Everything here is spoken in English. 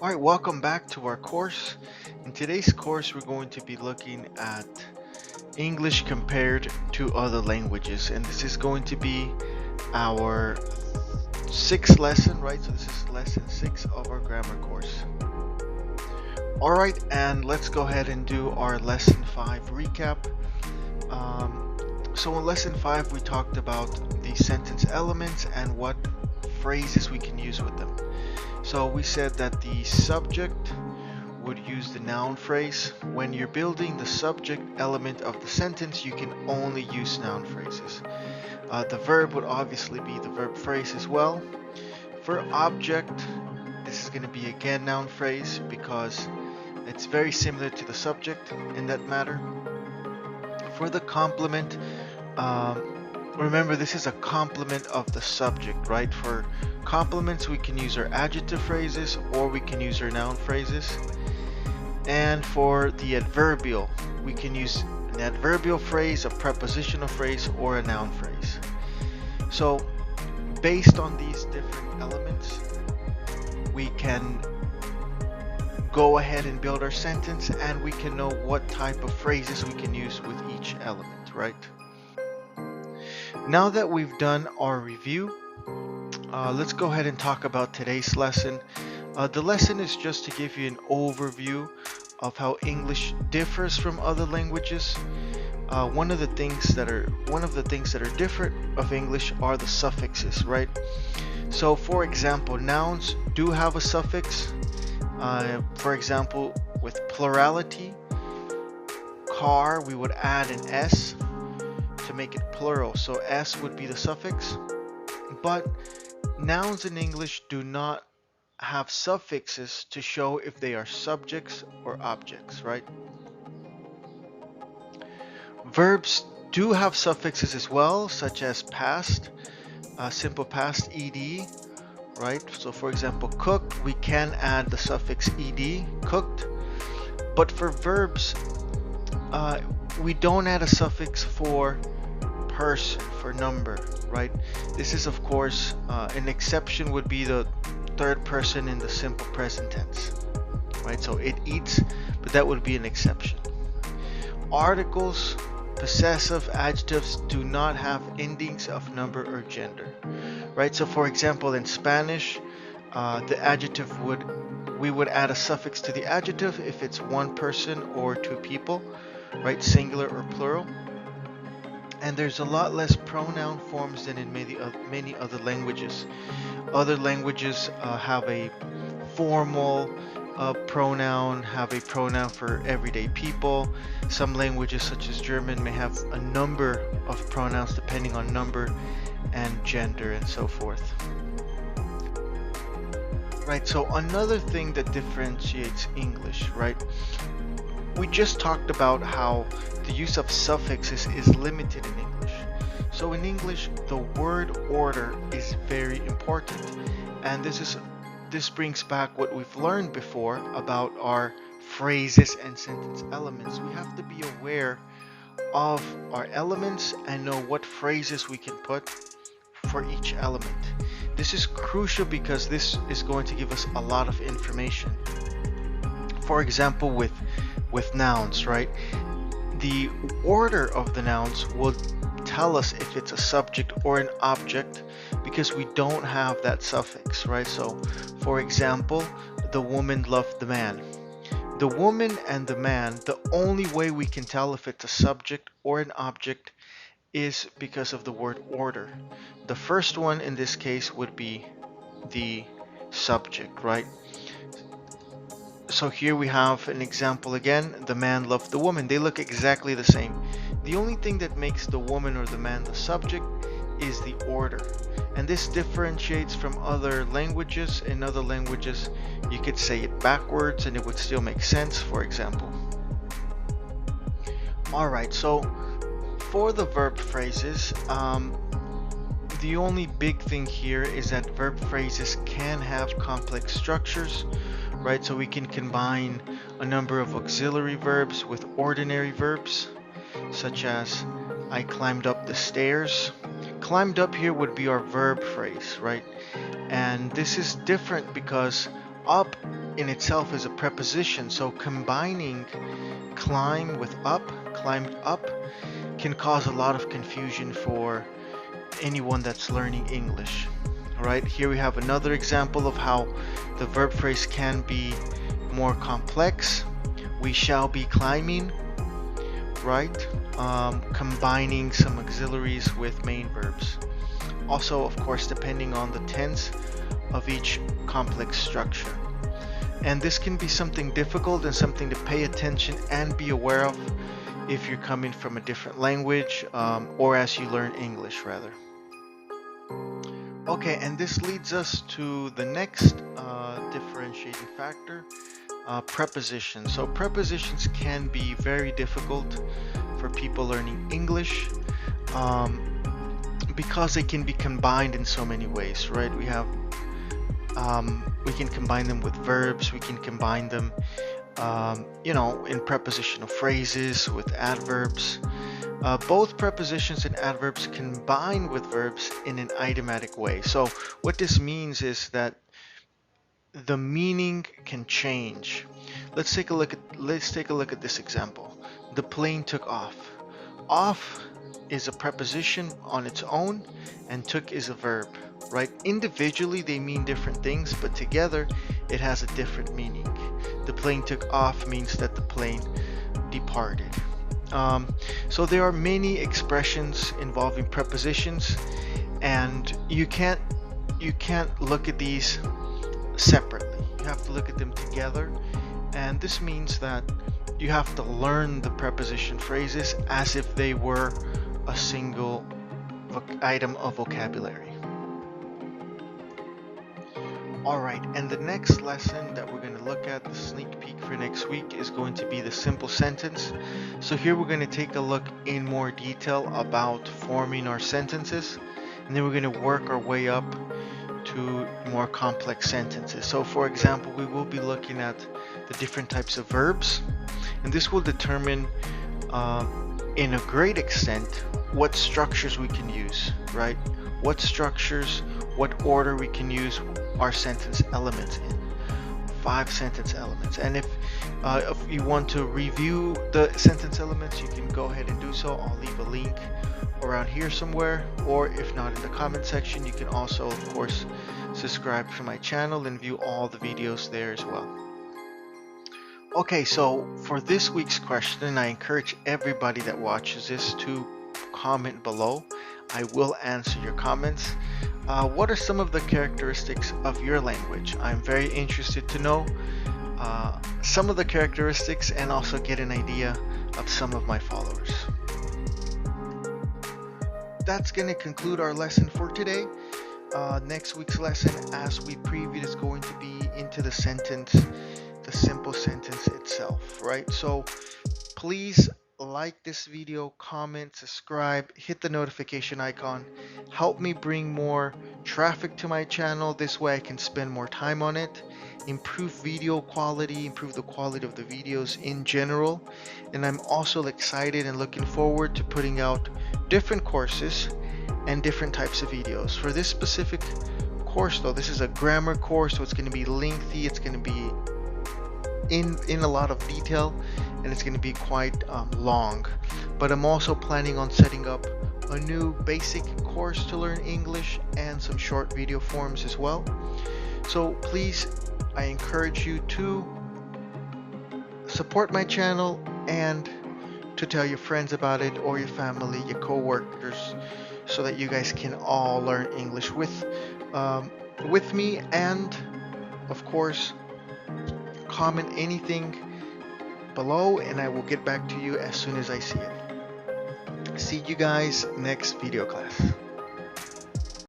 Alright, welcome back to our course. In today's course, we're going to be looking at English compared to other languages, and this is going to be our sixth lesson, right? So this is lesson 6 of our grammar course. Alright, and let's go ahead and do our lesson 5 recap. So in lesson 5, we talked about the sentence elements and what phrases we can use with them. So we said that the subject would use the noun phrase. When you're building the subject element of the sentence, you can only use noun phrases. The verb would obviously be the verb phrase as well. For object, this is going to be again noun phrase because it's very similar to the subject in that matter. For the complement, remember this is a complement of the subject, right? For complements, we can use our adjective phrases or we can use our noun phrases. And for the adverbial, we can use an adverbial phrase, a prepositional phrase, or a noun phrase. So based on these different elements, we can go ahead and build our sentence, and we can know what type of phrases we can use with each element, right? Now that we've done our review, let's go ahead and talk about today's lesson. The lesson is just to give you an overview of how English differs from other languages. One of the things that are different of English are the suffixes, right? So for example, nouns do have a suffix. For example, with plurality, car, we would add an s to make it plural, so s would be the suffix. But nouns in English do not have suffixes to show if they are subjects or objects, right? Verbs do have suffixes as well, such as past, simple past ed, right? So for example, cook, we can add the suffix ed, cooked. But for verbs, we don't add a suffix for person, for number, right? This is of course an exception would be the third person in the simple present tense, right? So it eats, but that would be an exception. Articles, possessive adjectives do not have endings of number or gender, right? So for example, in Spanish, the adjective we would add a suffix to the adjective if it's one person or two people, right? Singular or plural. And there's a lot less pronoun forms than in many other languages. Other languages have a formal pronoun, have a pronoun for everyday people. Some languages such as German may have a number of pronouns depending on number and gender and so forth. Right, so another thing that differentiates English, right? We just talked about how the use of suffixes is limited in English. So in English, the word order is very important. And this brings back what we've learned before about our phrases and sentence elements. We have to be aware of our elements and know what phrases we can put for each element. This is crucial because this is going to give us a lot of information. For example, with nouns, right? The order of the nouns will tell us if it's a subject or an object because we don't have that suffix, right? So, for example, the woman loved the man. The woman and the man, the only way we can tell if it's a subject or an object is because of the word order. The first one in this case would be the subject, right? So here we have an example again. The man loved the woman. They look exactly the same. The only thing that makes the woman or the man the subject is the order. And this differentiates from other languages. In other languages, you could say it backwards and it would still make sense, for example. Alright, so for the verb phrases, the only big thing here is that verb phrases can have complex structures, right? So we can combine a number of auxiliary verbs with ordinary verbs, such as I climbed up the stairs. Climbed up here would be our verb phrase, right? And this is different because up in itself is a preposition, so combining climb with up, climbed up, can cause a lot of confusion for anyone that's learning English. All right, here we have another example of how the verb phrase can be more complex. We shall be climbing, right? Combining some auxiliaries with main verbs. Also, of course, depending on the tense of each complex structure. And this can be something difficult and something to pay attention and be aware of if you're coming from a different language, or as you learn English rather. Okay, and this leads us to the next differentiating factor, prepositions. So prepositions can be very difficult for people learning English, because they can be combined in so many ways, right? We can combine them with verbs, we can combine them in prepositional phrases with adverbs. Both prepositions and adverbs combine with verbs in an idiomatic way. So what this means is that the meaning can change. Let's take a look at this example. The plane took off. Off is a preposition on its own, and took is a verb, right? Individually they mean different things, but together it has a different meaning. The plane took off means that the plane departed. So there are many expressions involving prepositions, and you can't look at these separately. You have to look at them together, and this means that you have to learn the preposition phrases as if they were a single item of vocabulary. Alright, and the next lesson that we're going to look at, the sneak peek for next week, is going to be the simple sentence. So here we're going to take a look in more detail about forming our sentences, and then we're going to work our way up to more complex sentences. So for example, we will be looking at the different types of verbs, and this will determine in a great extent what structures we can use, right? What structures, what order we can use our sentence elements in. 5 sentence elements. And if you want to review the sentence elements, you can go ahead and do so. I'll leave a link around here somewhere, or if not, in the comment section. You can also, of course, subscribe to my channel and view all the videos there as well. Okay, so for this week's question, I encourage everybody that watches this to comment below. I will answer your comments. What are some of the characteristics of your language? I'm very interested to know some of the characteristics, and also get an idea of some of my followers. That's going to conclude our lesson for today. Next week's lesson, as we previewed, is going to be into the sentence, the simple sentence itself, right? So please like this video, comment, subscribe, hit the notification icon. Help me bring more traffic to my channel. This way I can spend more time on it, improve video quality, improve the quality of the videos in general. And I'm also excited and looking forward to putting out different courses and different types of videos. For this specific course though, this is a grammar course, so it's going to be lengthy, it's going to be in a lot of detail, and it's going to be quite long. But I'm also planning on setting up a new basic course to learn English and some short video forms as well. So please, I encourage you to support my channel and to tell your friends about it, or your family, your co-workers, so that you guys can all learn English with me. And of course, comment anything below and I will get back to you as soon as I see it. See you guys next video class.